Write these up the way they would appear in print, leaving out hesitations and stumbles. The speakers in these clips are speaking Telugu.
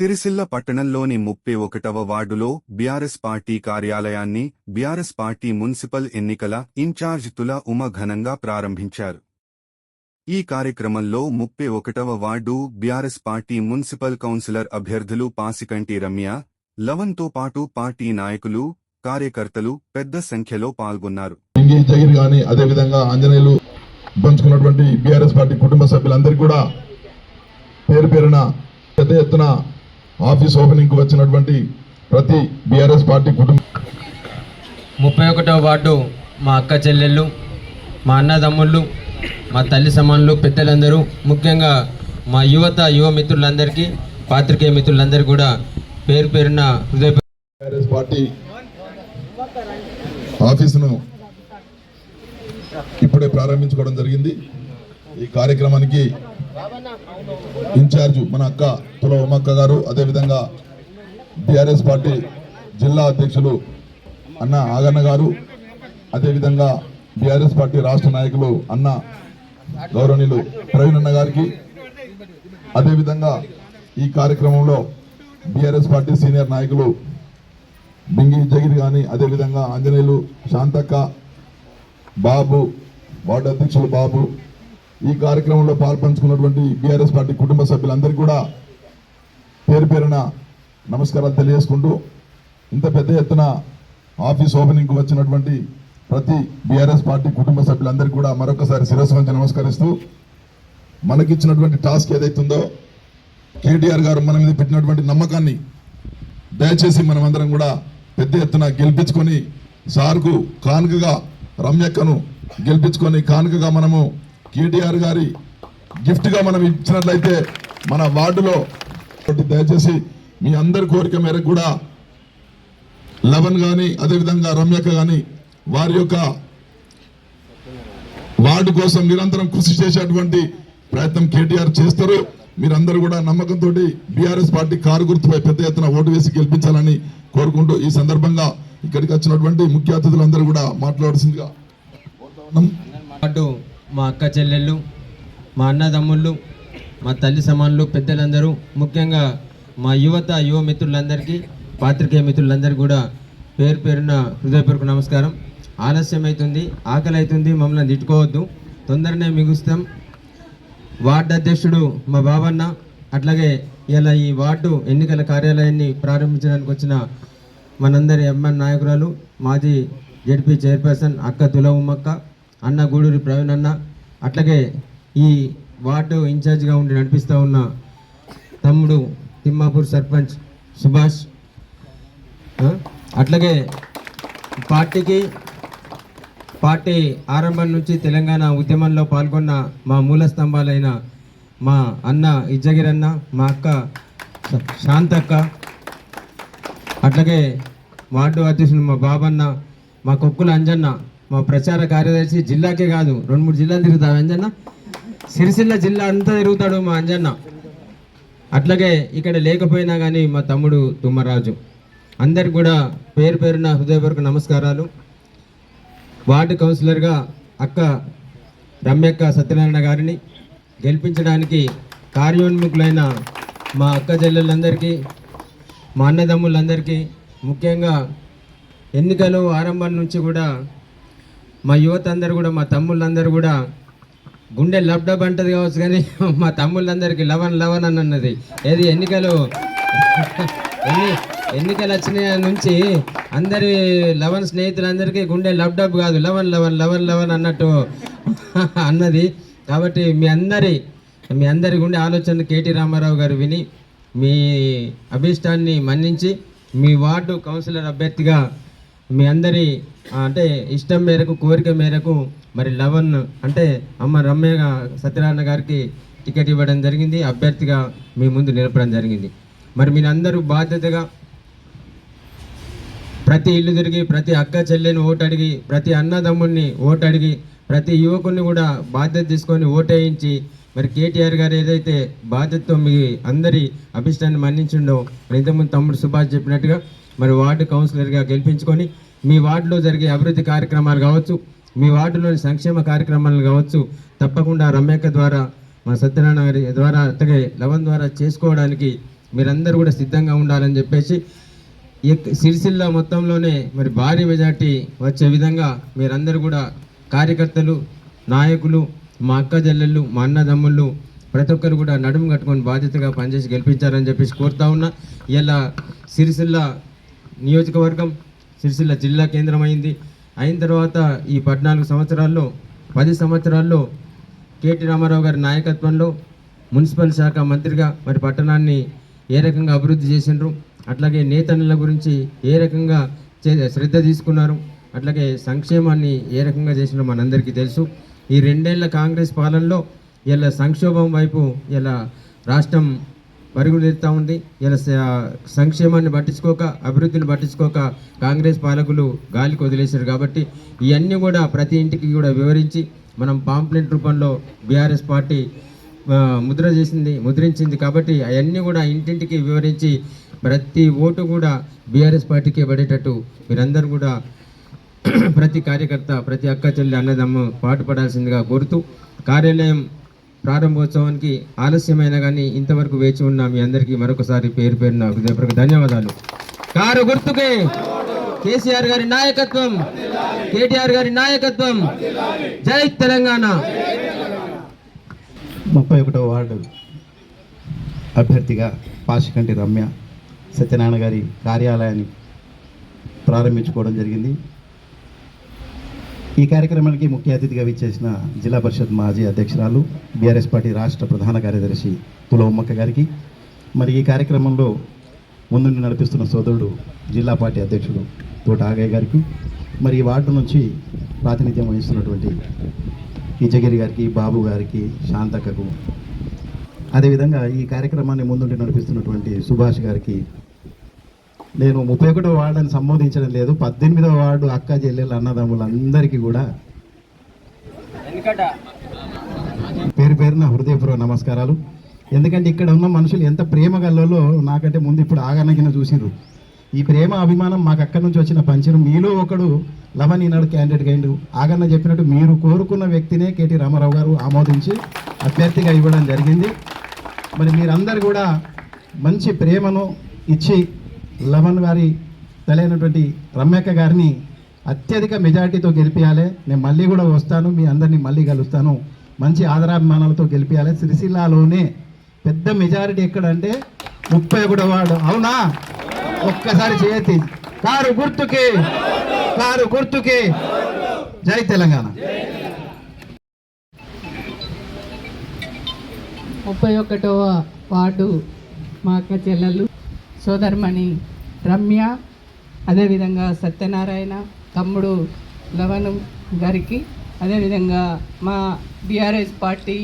సిరిసిల్ల పట్టణంలోని 31వ వార్డులో బీఆర్ఎస్ పార్టీ కార్యాలయాన్ని బీఆర్ఎస్ పార్టీ మున్సిపల్ ఎన్నికల ఇన్ఛార్జ్ తుల ఉమ ఘనంగా ప్రారంభించారు. ఈ కార్యక్రమంలో 31వ ward BRS party municipal councillor అభ్యర్థులు పాసికంటి రమ్య, లవన్తో పాటు పార్టీ నాయకులు, కార్యకర్తలు పెద్ద సంఖ్యలో పాల్గొన్నారు. అదేవిధంగా ఆంజనేయులు పంచుకున్నటువంటి బీఆర్ఎస్ పార్టీ కుటుంబ సభ్యులందరికీ కూడా పేరు పేరున పెద్ద ఎత్తున ఆఫీస్ ఓపెనింగ్ కు వచ్చినటువంటి ప్రతి బీఆర్ఎస్ పార్టీ కుటుంబం 31వ వార్డు మా అక్క చెల్లెళ్ళు, మా అన్నదమ్ముళ్ళు, మా తల్లి సమానులు, పెద్దలందరూ, ముఖ్యంగా మా యువ మిత్రులందరికీ, పాత్రికేయ మిత్రులందరికీ కూడా పేరు పేరున బీఆర్ఎస్ పార్టీ ఆఫీసును ఇప్పుడే ప్రారంభించుకోవడం జరిగింది. ఈ కార్యక్రమానికి ఇన్ఛార్జ్ మన అక్క తుల ఉమక్క గారు, అదేవిధంగా బీఆర్ఎస్ పార్టీ జిల్లా అధ్యక్షులు అన్న ఆగన్న గారు, అదేవిధంగా బీఆర్ఎస్ పార్టీ రాష్ట్ర నాయకులు అన్న గౌరవనీయులు ప్రవీణ్ అన్న గారికి, అదేవిధంగా ఈ కార్యక్రమంలో బీఆర్ఎస్ పార్టీ సీనియర్ నాయకులు బింగి జగిరి కానీ, అదేవిధంగా ఆంజనేయులు, శాంతక్క, బాబు, వార్డు అధ్యక్షులు బాబు, ఈ కార్యక్రమంలో పాల్పంచుకున్నటువంటి బీఆర్ఎస్ పార్టీ కుటుంబ సభ్యులందరికీ కూడా పేరు పేరున నమస్కారాలు తెలియజేసుకుంటూ, ఇంత పెద్ద ఎత్తున ఆఫీస్ ఓపెనింగ్కు వచ్చినటువంటి ప్రతి బీఆర్ఎస్ పార్టీ కుటుంబ సభ్యులందరికీ కూడా మరొకసారి శిరస్సు వంచి నమస్కరిస్తూ, మనకిచ్చినటువంటి టాస్క్ ఏదైతుందో కేటీఆర్ గారు మన మీద పెట్టినటువంటి నమ్మకాన్ని దయచేసి మనమందరం కూడా పెద్ద ఎత్తున గెలిపించుకొని, సార్కు కానుకగా రమ్యక్కను గెలిపించుకొని కానుకగా మనము కేటీఆర్ గారి గిఫ్ట్గా మనం ఇచ్చినట్లయితే మన వార్డులో దయచేసి మీ అందరి కోరిక మేరకు కూడా లవన్ కానీ, అదేవిధంగా రమ్యక్క కానీ వారి యొక్క వార్డు కోసం నిరంతరం కృషి చేసేటువంటి ప్రయత్నం కేటీఆర్ చేస్తారు. మీరందరూ కూడా నమ్మకంతో బీఆర్ఎస్ పార్టీ కారు గుర్తుపై పెద్ద ఎత్తున ఓటు వేసి గెలిపించాలని కోరుకుంటూ, ఈ సందర్భంగా ఇక్కడికి వచ్చినటువంటి ముఖ్య అతిథులందరూ కూడా మాట్లాడాల్సిందిగా మా అక్క చెల్లెళ్ళు, మా అన్నదమ్ముళ్ళు, మా తల్లి సమానులు, పెద్దలందరూ, ముఖ్యంగా మా యువ మిత్రులందరికీ, పాత్రికేయ మిత్రులందరికీ కూడా పేరు పేరున హృదయపూర్వక నమస్కారం. ఆలస్యం అవుతుంది, ఆకలి అవుతుంది, మమ్మల్ని తిట్టుకోవద్దు, తొందరనే మిగుస్తాం. వార్డు అధ్యక్షుడు మా బాబన్న, అట్లాగే ఇలా ఈ వార్డు ఎన్నికల కార్యాలయాన్ని ప్రారంభించడానికి వచ్చిన మనందరి ఎంఎన్ నాయకురాలు, మాజీ జెడ్పీ చైర్పర్సన్ అక్క తుల ఉమ్మక్క, అన్న గూడూరి ప్రవీణ్ అన్న, అట్లాగే ఈ వార్డు ఇన్ఛార్జ్గా ఉండి నడిపిస్తూ ఉన్న తమ్ముడు తిమ్మాపూర్ సర్పంచ్ సుభాష్, అట్లాగే పార్టీ ఆరంభం నుంచి తెలంగాణ ఉద్యమంలో పాల్గొన్న మా మూల స్తంభాలైన మా అన్న ఇజ్జగిరన్న, మా అక్క శాంతక్క, అట్లాగే వార్డు అధ్యక్షులు మా బాబన్న, మా కొక్కుల అంజన్న, మా ప్రచార కార్యదర్శి, జిల్లాకే కాదు 2-3 జిల్లాలు తిరుగుతాడు అంజన్న, సిరిసిల్ల జిల్లా అంతా తిరుగుతాడు మా అంజన్న. అట్లాగే ఇక్కడ లేకపోయినా కానీ మా తమ్ముడు తుమ్మరాజు, అందరికి కూడా పేరు పేరున హృదయపూర్వక నమస్కారాలు. వార్డు కౌన్సిలర్గా అక్క రమ్యక్క సత్యనారాయణ గారిని గెలిపించడానికి కార్యోన్ముఖులైన మా అక్క చెల్లెళ్ళందరికీ, మా అన్నదమ్ములందరికీ, ముఖ్యంగా ఎన్నికలు ఆరంభం నుంచి కూడా మా యువత అందరూ కూడా, మా తమ్ముళ్ళందరూ కూడా గుండె లబ్డబ్ అంటది కావచ్చు కానీ మా తమ్ముళ్ళందరికీ లవన్ అని అన్నది. ఏది ఎన్నికలు వచ్చిన నుంచి అందరి లవన్ స్నేహితులందరికీ గుండె లబ్డబ్ కాదు, లవన్ అన్నట్టు అన్నది. కాబట్టి మీ అందరి గుండె ఆలోచన కేటీ రామారావు గారు విని మీ అభీష్టాన్ని మన్నించి మీ వార్డు కౌన్సిలర్ అభ్యర్థిగా మీ అందరి అంటే ఇష్టం మేరకు, కోరిక మేరకు మరి లవన్ అంటే అమ్మ రమ్య సత్యనారాయణ గారికి టికెట్ ఇవ్వడం జరిగింది, అభ్యర్థిగా మీ ముందు నిలపడం జరిగింది. మరి మీరందరూ బాధ్యతగా ప్రతి ఇల్లు తిరిగి, ప్రతి అక్క చెల్లెని ఓటు అడిగి, ప్రతి అన్నదమ్ముడిని ఓటు అడిగి, ప్రతి యువకుడిని కూడా బాధ్యత తీసుకొని ఓటేయించి, మరి కేటీఆర్ గారు ఏదైతే బాధ్యతతో మీ అందరి అభిష్టాన్ని మన్నించిండో, మరి ఇంతకుముందు తమ్ముడు సుభాష్ చెప్పినట్టుగా మరి వార్డు కౌన్సిలర్గా గెలిపించుకొని మీ వార్డులో జరిగే అభివృద్ధి కార్యక్రమాలు కావచ్చు, మీ వార్డులోని సంక్షేమ కార్యక్రమాలు కావచ్చు, తప్పకుండా రమ్యక్క ద్వారా, మా సత్యనారాయణ గారి ద్వారా, అట్లాగే లవన్ ద్వారా చేసుకోవడానికి మీరందరూ కూడా సిద్ధంగా ఉండాలని చెప్పేసి సిరిసిల్ల మొత్తంలోనే మరి భారీ మెజార్టీ వచ్చే విధంగా మీరందరూ కూడా కార్యకర్తలు, నాయకులు, మా అక్క చెల్లెళ్ళు, మా అన్నదమ్ముళ్ళు ప్రతి ఒక్కరు కూడా నడుము కట్టుకొని బాధ్యతగా పనిచేసి గెలిపించాలని చెప్పేసి కోరుతా ఉన్నా. ఇలా సిరిసిల్ల నియోజకవర్గం సిరిసిల్ల జిల్లా కేంద్రం అయిన తర్వాత ఈ 14 సంవత్సరాల్లో 10 సంవత్సరాల్లో కేటీ రామారావు గారి నాయకత్వంలో మున్సిపల్ శాఖ మంత్రిగా మరి పట్టణాన్ని ఏ రకంగా అభివృద్ధి చేసిండ్రు, అట్లాగే నేతన్నల గురించి ఏ రకంగా శ్రద్ధ తీసుకున్నారు, అట్లాగే సంక్షేమాన్ని ఏ రకంగా చేసినారో మనందరికీ తెలుసు. ఈ 2 ఏళ్ల కాంగ్రెస్ పాలనలో ఇలా సంక్షోభం వైపు ఇలా రాష్ట్రం పరుగులెత్తా ఉంది. ఇలా సంక్షేమాన్ని పట్టించుకోక, అభివృద్ధిని పట్టించుకోక కాంగ్రెస్ పాలకులు గాలికి వదిలేశారు. కాబట్టి ఇవన్నీ కూడా ప్రతి ఇంటికి కూడా వివరించి మనం పాంప్లెట్ రూపంలో బీఆర్ఎస్ పార్టీ ముద్రించింది. కాబట్టి అవన్నీ కూడా ఇంటింటికి వివరించి ప్రతి ఓటు కూడా బీఆర్ఎస్ పార్టీకి పడేటట్టు మీరందరూ కూడా ప్రతి కార్యకర్త, ప్రతి అక్క చెల్లి, అన్నదమ్మ పాటుపడాల్సిందిగా కోరుతూ కార్యాలయం ప్రారంభోత్సవానికి ఆలస్యమైన కానీ ఇంతవరకు వేచి ఉన్న మీ అందరికీ మరొకసారి పేరు పేరున హృదయపూర్వక ధన్యవాదాలు. కారు గుర్తుకే కేసీఆర్ గారి నాయకత్వం, కేటీఆర్ గారి నాయకత్వం. జై తెలంగాణ. 31వ వార్డు అభ్యర్థిగా పాషికంటి రమ్య సత్యనారాయణ గారి కార్యాలయాన్ని ప్రారంభించుకోవడం జరిగింది. ఈ కార్యక్రమానికి ముఖ్య అతిథిగా విచ్చేసిన జిల్లా పరిషత్ మాజీ అధ్యక్షురాలు, బీఆర్ఎస్ పార్టీ రాష్ట్ర ప్రధాన కార్యదర్శి తుల ఉమ్మక్క గారికి, మరి ఈ కార్యక్రమంలో ముందుండి నడిపిస్తున్న సోదరుడు జిల్లా పార్టీ అధ్యక్షుడు తోట ఆగయ్య గారికి, మరి ఈ వార్డు నుంచి ప్రాతినిధ్యం వహిస్తున్నటువంటి ఇజగిరి గారికి, బాబు గారికి, శాంతక్కకు, అదేవిధంగా ఈ కార్యక్రమాన్ని ముందుండి నడిపిస్తున్నటువంటి సుభాష్ గారికి, నేను 31వ వార్డు అని సంబోధించడం లేదు, 18వ వార్డు అక్క చెల్లెళ్ళు అన్నదమ్ములందరికీ కూడా పేరు పేరున హృదయపూర్వక నమస్కారాలు. ఎందుకంటే ఇక్కడ ఉన్న మనుషులు ఎంత ప్రేమ గల్లలో నాకంటే ముందు ఇప్పుడు ఆగనగిన చూసిర్రు. ఈ ప్రేమ అభిమానం మాకు అక్కడి నుంచి వచ్చిన పంచరు. మీలో ఒకడు లవన్ ఈనాడు క్యాండిడేట్ అయిండు. ఆగన్న చెప్పినట్టు మీరు కోరుకున్న వ్యక్తినే కేటీ రామారావు గారు ఆమోదించి అభ్యర్థిగా ఇవ్వడం జరిగింది. మరి మీరందరూ కూడా మంచి ప్రేమను ఇచ్చి లవన్ గారి తలైనటువంటి రమ్యక్క గారిని అత్యధిక మెజార్టీతో గెలిపించాలి. నేను మళ్ళీ కూడా వస్తాను, మీ అందరినీ మళ్ళీ కలుస్తాను. మంచి ఆదరాభిమానాలతో గెలిపించాలి. సిరిసిల్లాలోనే పెద్ద మెజారిటీ ఎక్కడంటే 31వ వార్డు. అవునా? ఒక్కసారి చేయతి. కారు గుర్తుకే, కారు గుర్తుకే. జై తెలంగాణ. 31వ వార్డు మా అక్క చెల్లెలు సోదరమణి రమ్య, అదేవిధంగా సత్యనారాయణ తమ్ముడు లవను గారికి, అదేవిధంగా మా బీఆర్ఎస్ పార్టీ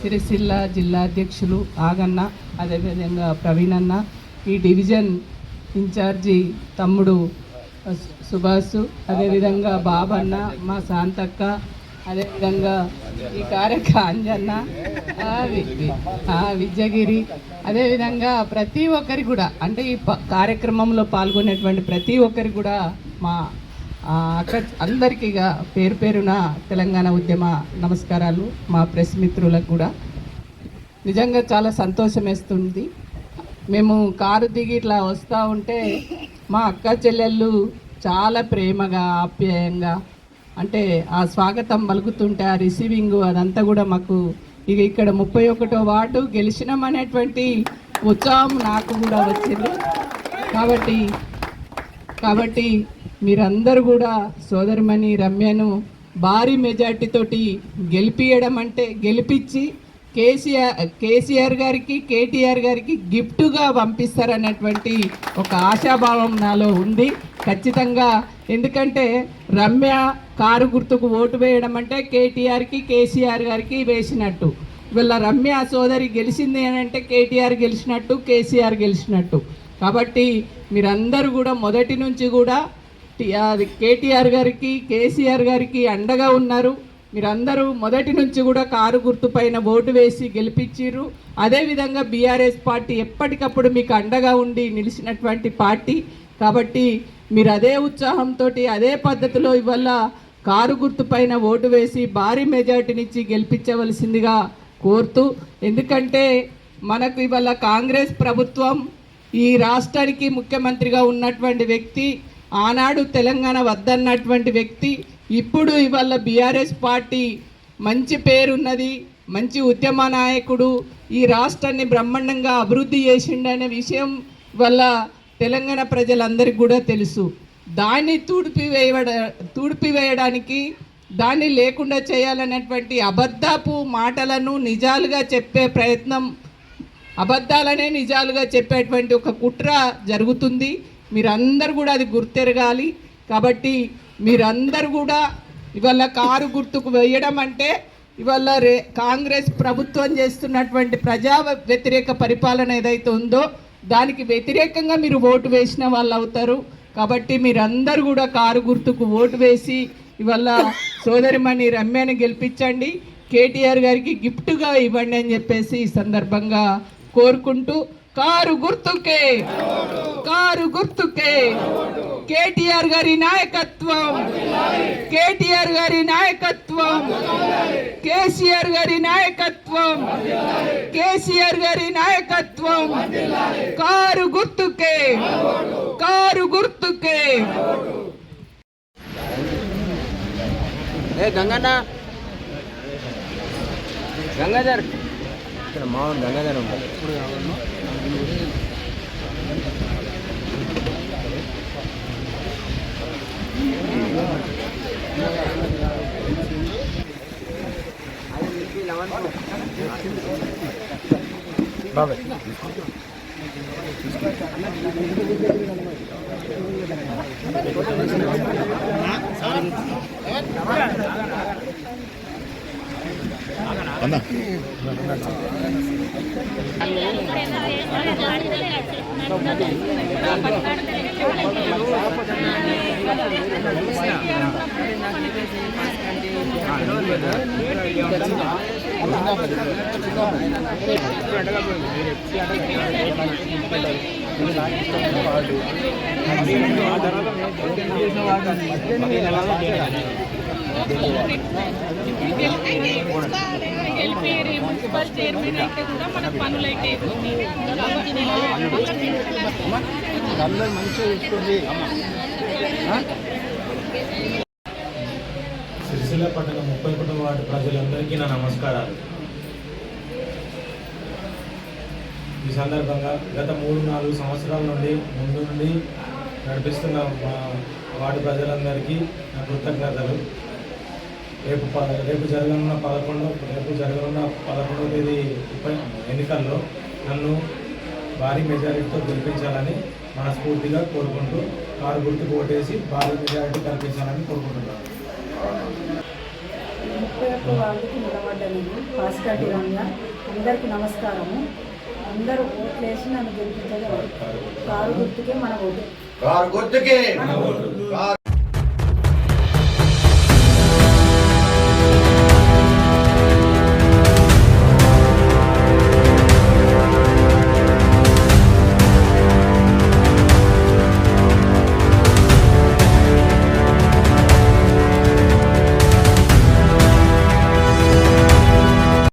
సిరిసిల్ల జిల్లా అధ్యక్షులు ఆగన్న, అదేవిధంగా ప్రవీణ్ అన్న, ఈ డివిజన్ ఇన్ఛార్జి తమ్ముడు సుభాష్, అదేవిధంగా బాబన్న, మా శాంతక్క, అదేవిధంగా ఈ అంజన్న, విద్యగిరి, అదేవిధంగా ప్రతి ఒక్కరి కూడా అంటే ఈ కార్యక్రమంలో పాల్గొనేటువంటి ప్రతి ఒక్కరికి కూడా మా అక్క అందరికీ పేరు పేరున తెలంగాణ ఉద్యమ నమస్కారాలు. మా ప్రెస్ మిత్రులకు కూడా నిజంగా చాలా సంతోషం వేస్తుంది. మేము కారు దిగి ఇట్లా వస్తూ ఉంటే మా అక్క చెల్లెళ్ళు చాలా ప్రేమగా, ఆప్యాయంగా అంటే ఆ స్వాగతం పలుకుతుంటే ఆ రిసీవింగ్ అదంతా కూడా మాకు ఇక ఇక్కడ 31వ వార్డు గెలిచినామనేటువంటి ఉత్సాహం నాకు కూడా వచ్చింది. కాబట్టి మీరందరూ కూడా సోదరిమణి రమ్యను భారీ మెజార్టీతోటి గెలిపియడం అంటే గెలిపించి కేసీఆర్ గారికి, కేటీఆర్ గారికి గిఫ్ట్గా పంపిస్తారనేటువంటి ఒక ఆశాభావం నాలో ఉంది ఖచ్చితంగా. ఎందుకంటే రమ్య కారు గుర్తుకు ఓటు వేయడం అంటే కేటీఆర్కి, కేసీఆర్ గారికి వేసినట్టు. వీళ్ళ రమ్య సోదరి గెలిచింది అని అంటే కేటీఆర్ గెలిచినట్టు, కేసీఆర్ గెలిచినట్టు. కాబట్టి మీరందరూ కూడా మొదటి నుంచి కూడా కేటీఆర్ గారికి, కేసీఆర్ గారికి అండగా ఉన్నారు. మీరందరూ మొదటి నుంచి కూడా కారు గుర్తు పైన ఓటు వేసి గెలిపించారు. అదేవిధంగా బీఆర్ఎస్ పార్టీ ఎప్పటికప్పుడు మీకు అండగా ఉండి నిలిచినటువంటి పార్టీ. కాబట్టి మీరు అదే ఉత్సాహంతో, అదే పద్ధతిలో ఇవాళ కారు గుర్తు పైన ఓటు వేసి భారీ మెజార్టీనిచ్చి గెలిపించవలసిందిగా కోరుతూ, ఎందుకంటే మనకు ఇవాళ కాంగ్రెస్ ప్రభుత్వం ఈ రాష్ట్రానికి ముఖ్యమంత్రిగా ఉన్నటువంటి వ్యక్తి, ఆనాడు తెలంగాణ వద్దన్నటువంటి వ్యక్తి, ఇప్పుడు ఇవాళ బీఆర్ఎస్ పార్టీ మంచి పేరున్నది, మంచి ఉద్యమ నాయకుడు, ఈ రాష్ట్రాన్ని బ్రహ్మాండంగా అభివృద్ధి చేసిండనే విషయం వల్ల తెలంగాణ ప్రజలందరికీ కూడా తెలుసు. దాన్ని తూడిపివేయడానికి, దాన్ని లేకుండా చేయాలనేటువంటి అబద్ధపు మాటలను నిజాలుగా చెప్పే ప్రయత్నం, అబద్ధాలనే నిజాలుగా చెప్పేటువంటి ఒక కుట్ర జరుగుతుంది. మీరందరూ కూడా అది గుర్తెరగాలి. కాబట్టి మీరందరూ కూడా ఇవాళ కారు గుర్తుకు వేయడం అంటే ఇవాళ కాంగ్రెస్ ప్రభుత్వం చేస్తున్నటువంటి ప్రజా వ్యతిరేక పరిపాలన ఏదైతే ఉందో దానికి వ్యతిరేకంగా మీరు ఓటు వేసిన వాళ్ళు అవుతారు. కాబట్టి మీరందరూ కూడా కారు గుర్తుకు ఓటు వేసి ఇవాళ సోదరిమణి రమ్యని గెలిపించండి, కేటీఆర్ గారికి గిఫ్ట్గా ఇవ్వండి అని చెప్పేసి ఈ సందర్భంగా కోరుకుంటూ, కారు గుర్తుకే, కారు గుర్తుకే, కేటీఆర్ గారి నాయకత్వం, కేటీఆర్ గారి నాయకత్వం, కేసీఆర్ గారి నాయకత్వం, కేసీఆర్ గారి నాయకత్వం, కారు గుర్తుకే, కారు గుర్తుకే. గంగన్న, గంగాధర్ ఇక్కడ మామూలు గంగాధర్ ఉంటారు. బాబాయ్ అన్న మున్సిపల్ చైర్మన్ అయితే కూడా మన పనులైతే సిరిసిల్ల పట్టణ 31వ వార్డు ప్రజలందరికీ నా నమస్కారాలు. ఈ సందర్భంగా గత 3-4 సంవత్సరాల నుండి ముందు నుండి నడిపిస్తున్న మా వార్డు ప్రజలందరికీ నా కృతజ్ఞతలు. రేపు జరగనున్న 11వ తేదీ ఎన్నికల్లో నన్ను భారీ మెజారిటీతో గెలిపించాలని మనస్ఫూర్తిగా కోరుకుంటూ కారు గుర్తుకు ఓటేసి భారీ మెజారిటీ కల్పించాలని కోరుకుంటున్నాను. 31వ వార్డుకి నిలబడ్డాను. పాస్కటి రమ్య. అందరికీ నమస్కారము. అందరూ ఓట్లేసి నన్ను గెలిపించగలరు. కారు గుర్తుకే మన ఓటు.